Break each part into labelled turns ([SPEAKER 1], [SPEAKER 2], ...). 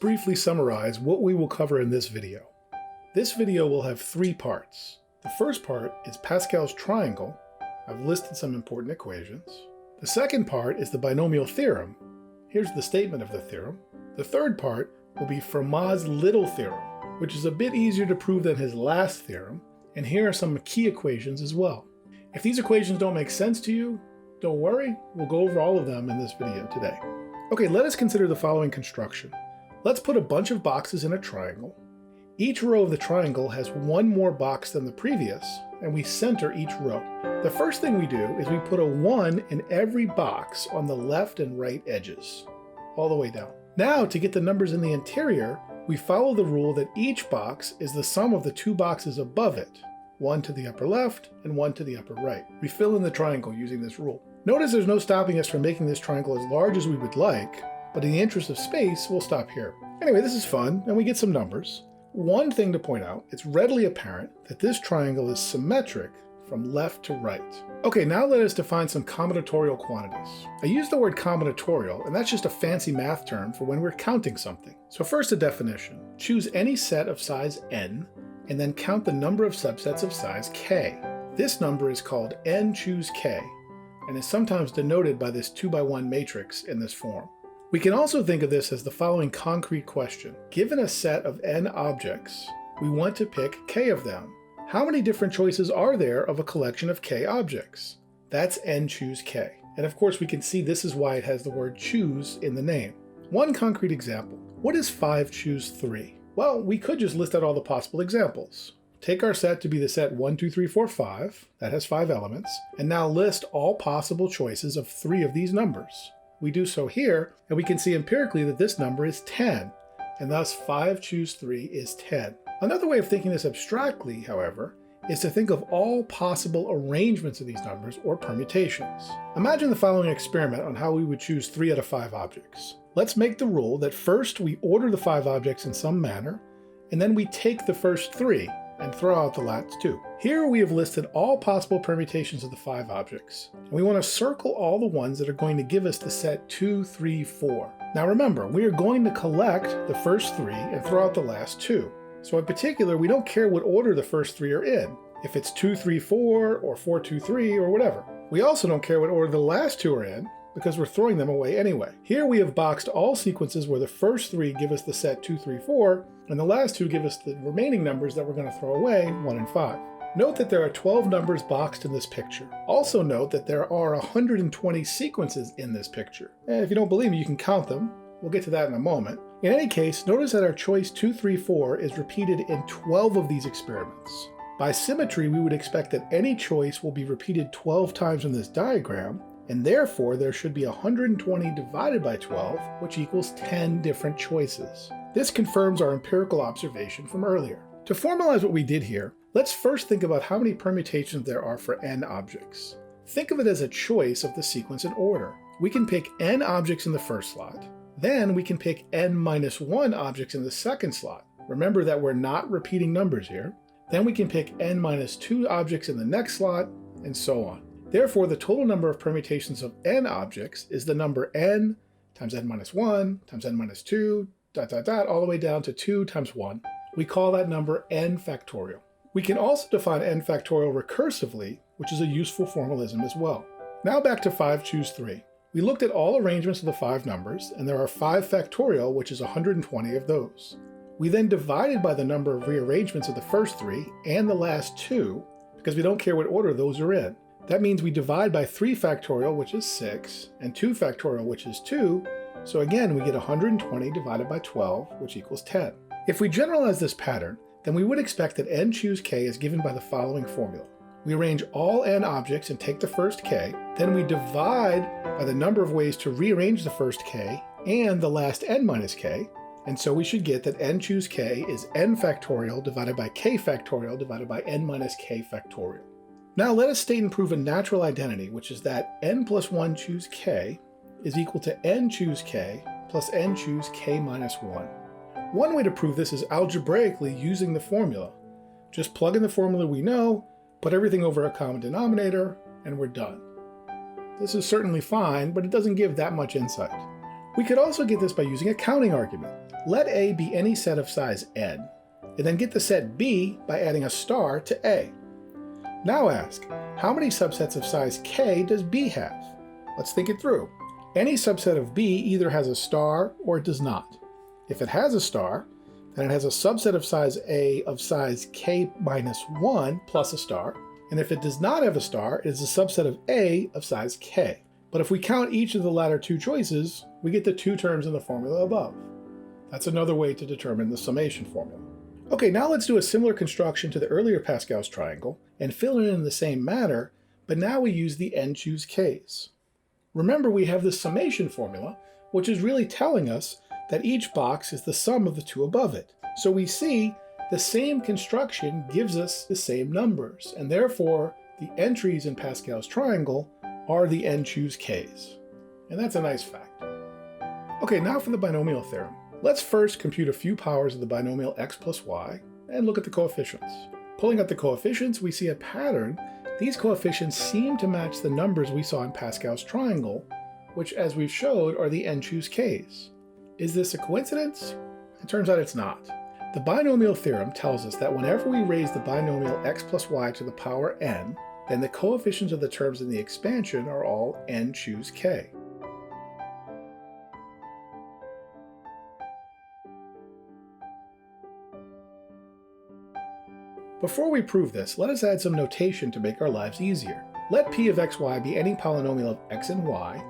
[SPEAKER 1] briefly summarize what we will cover in this video. This video will have 3 parts. The first part is Pascal's triangle. I've listed some important equations. The second part is the binomial theorem. Here's the statement of the theorem. The third part will be Fermat's little theorem, which is a bit easier to prove than his last theorem, and here are some key equations as well. If these equations don't make sense to you, don't worry, we'll go over all of them in this video today. Okay, let us consider the following construction. Let's put a bunch of boxes in a triangle. Each row of the triangle has one more box than the previous, and we center each row. The first thing we do is we put a 1 in every box on the left and right edges, all the way down. Now, to get the numbers in the interior, we follow the rule that each box is the sum of the 2 boxes above it, one to the upper left and one to the upper right. We fill in the triangle using this rule. Notice there's no stopping us from making this triangle as large as we would like, but in the interest of space, we'll stop here. Anyway, this is fun, and we get some numbers. One thing to point out, it's readily apparent that this triangle is symmetric from left to right. Okay, now let us define some combinatorial quantities. I use the word combinatorial, and that's just a fancy math term for when we're counting something. So first, a definition. Choose any set of size n, and then count the number of subsets of size k. This number is called n choose k, and is sometimes denoted by this 2x1 matrix in this form. We can also think of this as the following concrete question. Given a set of n objects, we want to pick k of them. How many different choices are there of a collection of k objects? That's n choose k. And of course we can see this is why it has the word choose in the name. One concrete example. What is 5 choose 3? Well, we could just list out all the possible examples. Take our set to be the set 1, 2, 3, 4, 5. That has 5 elements. And now list all possible choices of 3 of these numbers. We do so here, and we can see empirically that this number is 10, and thus 5 choose 3 is 10. Another way of thinking this abstractly, however, is to think of all possible arrangements of these numbers or permutations. Imagine the following experiment on how we would choose 3 out of 5 objects. Let's make the rule that first we order the 5 objects in some manner, and then we take the first 3 and throw out the last 2. Here we have listed all possible permutations of the 5 objects, and we want to circle all the ones that are going to give us the set 2, 3, 4. Now remember, we are going to collect the first 3 and throw out the last 2. So in particular, we don't care what order the first 3 are in, if it's 2, 3, 4, or 4, 2, 3, or whatever. We also don't care what order the last 2 are in, because we're throwing them away anyway. Here we have boxed all sequences where the first 3 give us the set 2, 3, 4, and the last 2 give us the remaining numbers that we're going to throw away, 1 and 5. Note that there are 12 numbers boxed in this picture. Also note that there are 120 sequences in this picture. And if you don't believe me, you can count them. We'll get to that in a moment. In any case, notice that our choice 2, 3, 4 is repeated in 12 of these experiments. By symmetry, we would expect that any choice will be repeated 12 times in this diagram, and therefore there should be 120 divided by 12, which equals 10 different choices. This confirms our empirical observation from earlier. To formalize what we did here, let's first think about how many permutations there are for n objects. Think of it as a choice of the sequence in order. We can pick n objects in the first slot, then we can pick n-1 objects in the second slot. Remember that we're not repeating numbers here. Then we can pick n-2 objects in the next slot, and so on. Therefore, the total number of permutations of n objects is the number n times n-1 times n-2, all the way down to 2 times 1. We call that number n factorial. We can also define n factorial recursively, which is a useful formalism as well. Now back to 5 choose 3. We looked at all arrangements of the 5 numbers, and there are 5 factorial, which is 120 of those. We then divided by the number of rearrangements of the first 3 and the last 2, because we don't care what order those are in. That means we divide by 3 factorial, which is 6, and 2 factorial, which is 2, so again we get 120 divided by 12, which equals 10. If we generalize this pattern, then we would expect that n choose k is given by the following formula. We arrange all n objects and take the first k, then we divide by the number of ways to rearrange the first k and the last n minus k, and so we should get that n choose k is n factorial divided by k factorial divided by n minus k factorial. Now let us state and prove a natural identity, which is that n plus 1 choose k is equal to n choose k plus n choose k minus 1. One way to prove this is algebraically using the formula. Just plug in the formula we know, put everything over a common denominator, and we're done. This is certainly fine, but it doesn't give that much insight. We could also get this by using a counting argument. Let A be any set of size n, and then get the set B by adding a star to A. Now ask, how many subsets of size k does B have? Let's think it through. Any subset of B either has a star or it does not. If it has a star, then it has a subset of size A of size k minus 1 plus a star, and if it does not have a star, it is a subset of A of size k. But if we count each of the latter two choices, we get the two terms in the formula above. That's another way to determine the summation formula. Okay, now let's do a similar construction to the earlier Pascal's triangle and fill it in the same manner, but now we use the n choose k's. Remember, we have the summation formula, which is really telling us that each box is the sum of the two above it. So we see the same construction gives us the same numbers, and therefore the entries in Pascal's triangle are the n choose k's. And that's a nice fact. Okay, now for the binomial theorem. Let's first compute a few powers of the binomial x plus y and look at the coefficients. Pulling up the coefficients, we see a pattern. These coefficients seem to match the numbers we saw in Pascal's triangle, which, as we've showed, are the n choose k's. Is this a coincidence? It turns out it's not. The binomial theorem tells us that whenever we raise the binomial x plus y to the power n, then the coefficients of the terms in the expansion are all n choose k. Before we prove this, let us add some notation to make our lives easier. Let p of xy be any polynomial of x and y,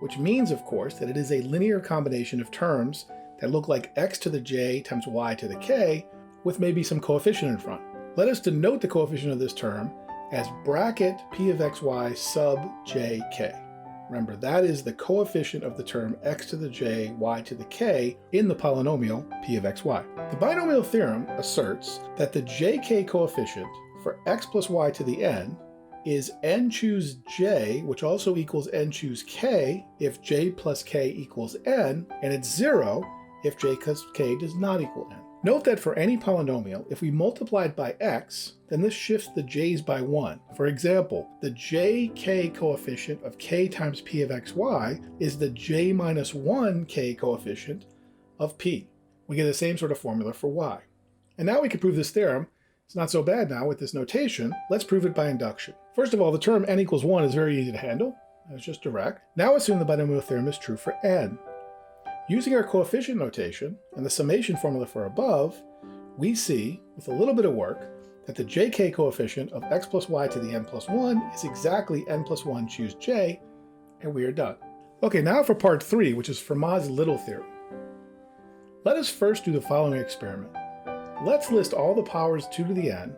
[SPEAKER 1] which means, of course, that it is a linear combination of terms that look like x to the j times y to the k, with maybe some coefficient in front. Let us denote the coefficient of this term as bracket p of xy sub jk. Remember, that is the coefficient of the term x to the j, y to the k in the polynomial p of xy. The binomial theorem asserts that the jk coefficient for x plus y to the n is n choose j, which also equals n choose k if j plus k equals n, and it's 0 if j plus k does not equal n. Note that for any polynomial, if we multiply it by x, then this shifts the j's by 1. For example, the jk coefficient of k times p of xy is the j minus 1 k coefficient of p. We get the same sort of formula for y. And now we can prove this theorem. It's not so bad now with this notation. Let's prove it by induction. First of all, the term n equals 1 is very easy to handle. It's just direct. Now assume the binomial theorem is true for n. Using our coefficient notation and the summation formula for above, we see, with a little bit of work, that the jk coefficient of x plus y to the n plus 1 is exactly n plus 1 choose j, and we are done. Okay, now for part 3, which is Fermat's little theorem. Let us first do the following experiment. Let's list all the powers 2 to the n,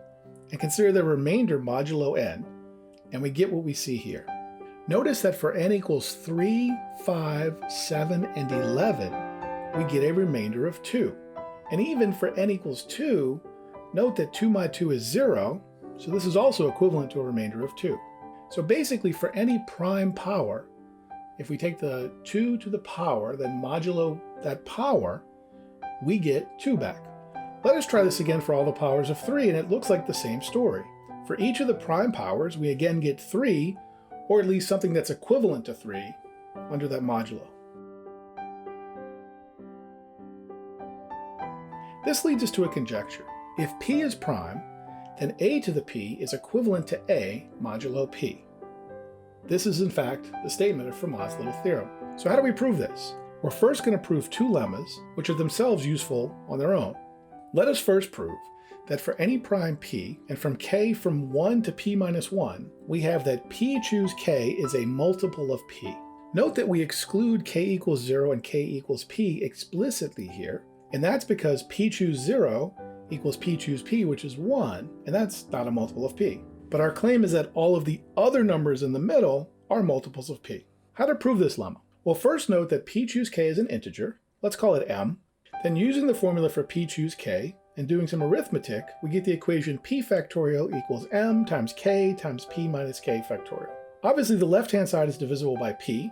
[SPEAKER 1] and consider the remainder modulo n, and we get what we see here. Notice that for n equals 3, 5, 7, and 11, we get a remainder of 2. And even for n equals 2, note that 2 mod 2 is 0, so this is also equivalent to a remainder of 2. So basically, for any prime power, if we take the 2 to the power, then modulo that power, we get 2 back. Let us try this again for all the powers of 3, and it looks like the same story. For each of the prime powers, we again get 3, or at least something that's equivalent to 3 under that modulo. This leads us to a conjecture. If p is prime, then a to the p is equivalent to a modulo p. This is in fact the statement of Fermat's little theorem. So how do we prove this? We're first going to prove two lemmas, which are themselves useful on their own. Let us first prove that for any prime p, and from k from 1 to p minus 1, we have that p choose k is a multiple of p. Note that we exclude k equals 0 and k equals p explicitly here, and that's because p choose 0 equals p choose p, which is 1, and that's not a multiple of p. But our claim is that all of the other numbers in the middle are multiples of p. How to prove this lemma? Well, first note that p choose k is an integer. Let's call it m. Then using the formula for p choose k, and doing some arithmetic, we get the equation p factorial equals m times k times p minus k factorial. Obviously, the left-hand side is divisible by p,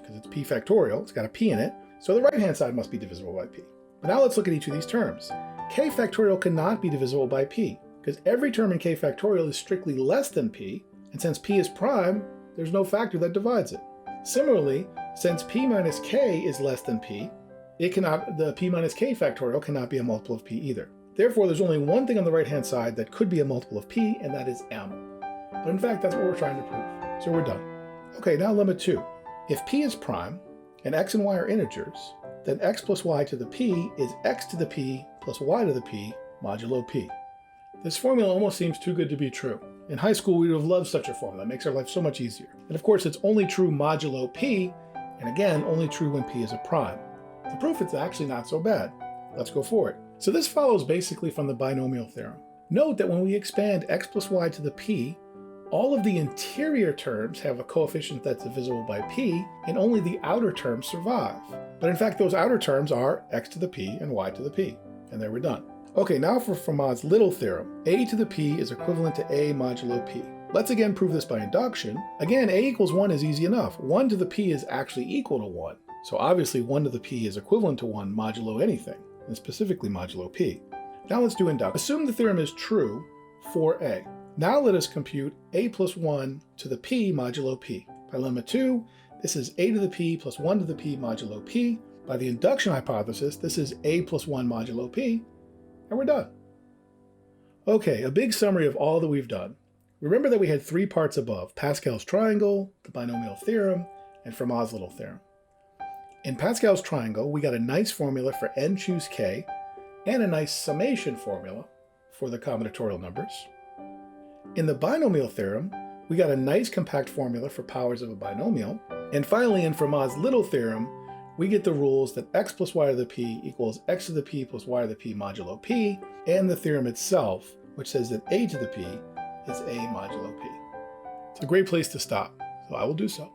[SPEAKER 1] because it's p factorial, it's got a p in it, so the right-hand side must be divisible by p. But now let's look at each of these terms. K factorial cannot be divisible by p, because every term in k factorial is strictly less than p, and since p is prime, there's no factor that divides it. Similarly, since p minus k is less than p, the p minus k factorial cannot be a multiple of p either. Therefore, there's only one thing on the right-hand side that could be a multiple of p, and that is m. But in fact, that's what we're trying to prove. So we're done. Okay, now limit 2. If p is prime, and x and y are integers, then x plus y to the p is x to the p plus y to the p modulo p. This formula almost seems too good to be true. In high school, we would have loved such a formula. It makes our life so much easier. And of course, it's only true modulo p, and again, only true when p is a prime. The proof is actually not so bad. Let's go for it. So this follows basically from the binomial theorem. Note that when we expand x plus y to the p, all of the interior terms have a coefficient that's divisible by p, and only the outer terms survive. But in fact, those outer terms are x to the p and y to the p. And there we're done. Okay, now for Fermat's little theorem. A to the p is equivalent to a modulo p. Let's again prove this by induction. Again, a equals 1 is easy enough. 1 to the p is actually equal to 1. So obviously 1 to the p is equivalent to 1 modulo anything, and specifically modulo p. Now let's do induction. Assume the theorem is true for a. Now let us compute a plus 1 to the p modulo p. By limit 2, this is a to the p plus 1 to the p modulo p. By the induction hypothesis, this is a plus 1 modulo p, and we're done. Okay, a big summary of all that we've done. Remember that we had 3 parts above: Pascal's triangle, the binomial theorem, and Fermat's little theorem. In Pascal's triangle, we got a nice formula for n choose k, and a nice summation formula for the combinatorial numbers. In the binomial theorem, we got a nice compact formula for powers of a binomial. And finally, in Fermat's little theorem, we get the rules that x plus y to the p equals x to the p plus y to the p modulo p, and the theorem itself, which says that a to the p is a modulo p. It's a great place to stop, so I will do so.